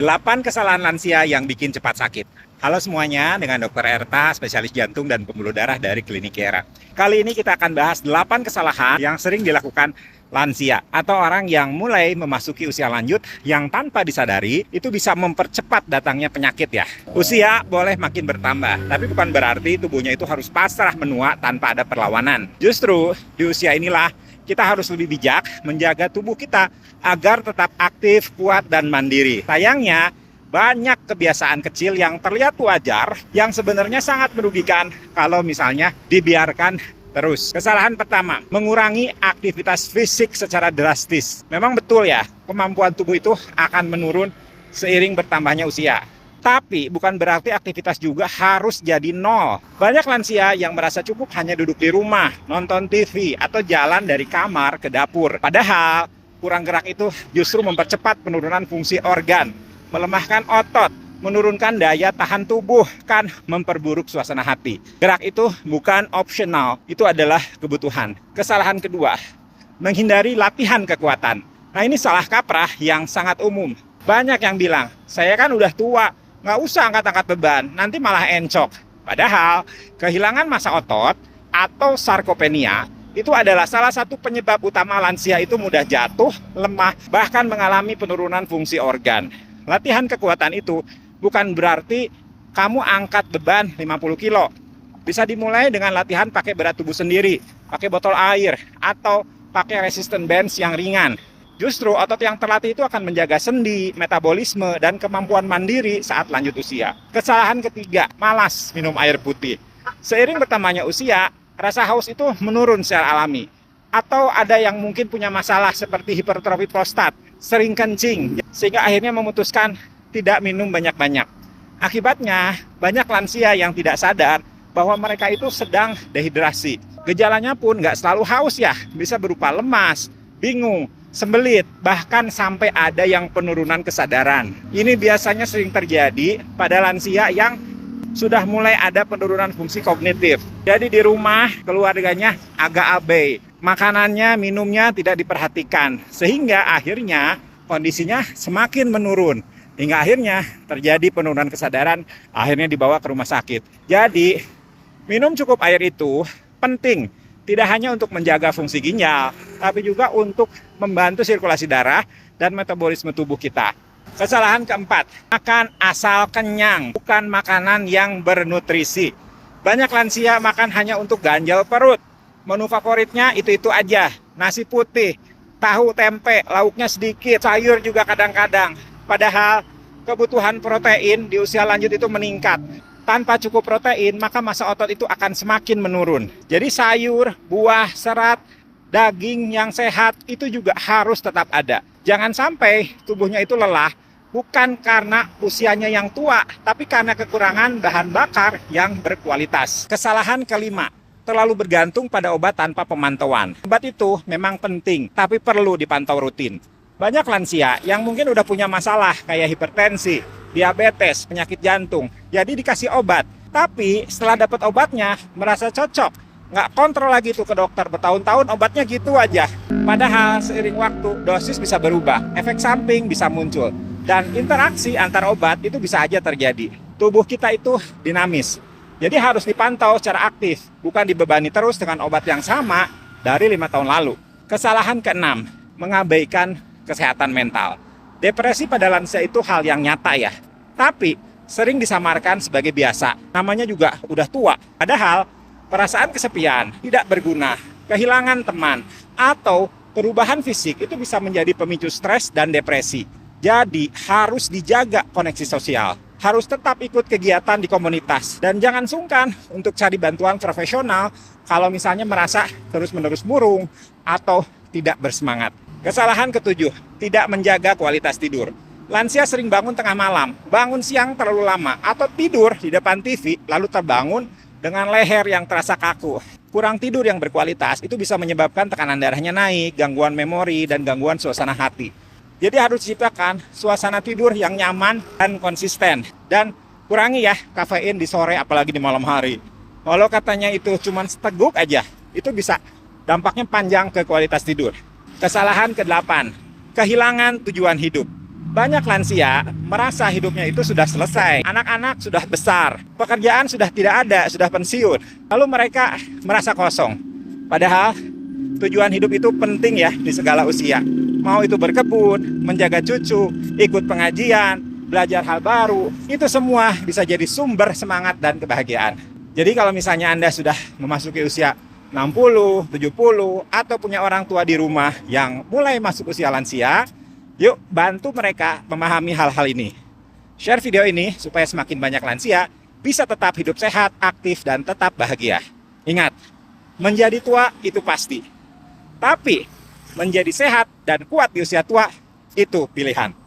8 kesalahan lansia yang bikin cepat sakit. Halo semuanya, dengan Dr. Erta, spesialis jantung dan pembuluh darah dari Klinik Kiera. Kali ini kita akan bahas 8 kesalahan yang sering dilakukan lansia atau orang yang mulai memasuki usia lanjut yang tanpa disadari itu bisa mempercepat datangnya penyakit ya. Usia boleh makin bertambah, tapi bukan berarti tubuhnya itu harus pasrah menua tanpa ada perlawanan. Justru di usia inilah kita harus lebih bijak menjaga tubuh kita agar tetap aktif, kuat, dan mandiri. Sayangnya, banyak kebiasaan kecil yang terlihat wajar yang sebenarnya sangat merugikan kalau misalnya dibiarkan terus. Kesalahan pertama, mengurangi aktivitas fisik secara drastis. Memang betul ya, kemampuan tubuh itu akan menurun seiring bertambahnya usia. Tapi bukan berarti aktivitas juga harus jadi nol. Banyak lansia yang merasa cukup hanya duduk di rumah, nonton TV, atau jalan dari kamar ke dapur. Padahal, kurang gerak itu justru mempercepat penurunan fungsi organ, melemahkan otot, menurunkan daya tahan tubuh, kan memperburuk suasana hati. Gerak itu bukan opsional, itu adalah kebutuhan. Kesalahan kedua, menghindari latihan kekuatan. Nah, ini salah kaprah yang sangat umum. Banyak yang bilang, saya kan udah tua, nggak usah angkat-angkat beban, nanti malah encok. Padahal, kehilangan massa otot atau sarkopenia itu adalah salah satu penyebab utama lansia itu mudah jatuh, lemah, bahkan mengalami penurunan fungsi organ. Latihan kekuatan itu bukan berarti kamu angkat beban 50 kilo. Bisa dimulai dengan latihan pakai berat tubuh sendiri, pakai botol air, atau pakai resistance bands yang ringan. Justru otot yang terlatih itu akan menjaga sendi, metabolisme, dan kemampuan mandiri saat lanjut usia. Kesalahan ketiga, malas minum air putih. Seiring bertambahnya usia, rasa haus itu menurun secara alami. Atau ada yang mungkin punya masalah seperti hipertrofi prostat, sering kencing, sehingga akhirnya memutuskan tidak minum banyak-banyak. Akibatnya, banyak lansia yang tidak sadar bahwa mereka itu sedang dehidrasi. Gejalanya pun nggak selalu haus ya, bisa berupa lemas, bingung, sembelit, bahkan sampai ada yang penurunan kesadaran. Ini biasanya sering terjadi pada lansia yang sudah mulai ada penurunan fungsi kognitif. Jadi di rumah keluarganya agak abai, makanannya, minumnya tidak diperhatikan, sehingga akhirnya kondisinya semakin menurun. Hingga akhirnya terjadi penurunan kesadaran, akhirnya dibawa ke rumah sakit. Jadi minum cukup air itu penting. Tidak hanya untuk menjaga fungsi ginjal, tapi juga untuk membantu sirkulasi darah dan metabolisme tubuh kita. Kesalahan keempat, makan asal kenyang, bukan makanan yang bernutrisi. Banyak lansia makan hanya untuk ganjal perut. Menu favoritnya itu-itu aja, nasi putih, tahu, tempe, lauknya sedikit, sayur juga kadang-kadang. Padahal kebutuhan protein di usia lanjut itu meningkat. Tanpa cukup protein, maka massa otot itu akan semakin menurun. Jadi sayur, buah, serat, daging yang sehat itu juga harus tetap ada. Jangan sampai tubuhnya itu lelah, bukan karena usianya yang tua, tapi karena kekurangan bahan bakar yang berkualitas. Kesalahan kelima, terlalu bergantung pada obat tanpa pemantauan. Obat itu memang penting, tapi perlu dipantau rutin. Banyak lansia yang mungkin udah punya masalah kayak hipertensi, diabetes, penyakit jantung, jadi dikasih obat. Tapi setelah dapat obatnya, merasa cocok. Nggak kontrol lagi tuh ke dokter, bertahun-tahun obatnya gitu aja. Padahal seiring waktu, dosis bisa berubah, efek samping bisa muncul. Dan interaksi antar obat itu bisa aja terjadi. Tubuh kita itu dinamis. Jadi harus dipantau secara aktif, bukan dibebani terus dengan obat yang sama dari 5 tahun lalu. Kesalahan keenam, mengabaikan kesehatan mental. Depresi pada lansia itu hal yang nyata ya, tapi sering disamarkan sebagai biasa. Namanya juga udah tua. Padahal perasaan kesepian, tidak berguna, kehilangan teman, atau perubahan fisik itu bisa menjadi pemicu stres dan depresi. Jadi harus dijaga koneksi sosial. Harus tetap ikut kegiatan di komunitas. Dan jangan sungkan untuk cari bantuan profesional kalau misalnya merasa terus-menerus murung atau tidak bersemangat. Kesalahan ketujuh, tidak menjaga kualitas tidur. Lansia sering bangun tengah malam, bangun siang terlalu lama, atau tidur di depan TV lalu terbangun dengan leher yang terasa kaku. Kurang tidur yang berkualitas itu bisa menyebabkan tekanan darahnya naik, gangguan memori, dan gangguan suasana hati. Jadi harus diciptakan suasana tidur yang nyaman dan konsisten. Dan kurangi ya kafein di sore apalagi di malam hari. Walau katanya itu cuma seteguk aja, itu bisa dampaknya panjang ke kualitas tidur. Kesalahan ke-8, kehilangan tujuan hidup. Banyak lansia merasa hidupnya itu sudah selesai. Anak-anak sudah besar, pekerjaan sudah tidak ada, sudah pensiun. Lalu mereka merasa kosong. Padahal tujuan hidup itu penting ya di segala usia. Mau itu berkebun, menjaga cucu, ikut pengajian, belajar hal baru, itu semua bisa jadi sumber semangat dan kebahagiaan. Jadi kalau misalnya Anda sudah memasuki usia 60, 70, atau punya orang tua di rumah yang mulai masuk usia lansia, yuk bantu mereka memahami hal-hal ini. Share video ini supaya semakin banyak lansia bisa tetap hidup sehat, aktif, dan tetap bahagia. Ingat, menjadi tua itu pasti. Tapi menjadi sehat dan kuat di usia tua itu pilihan.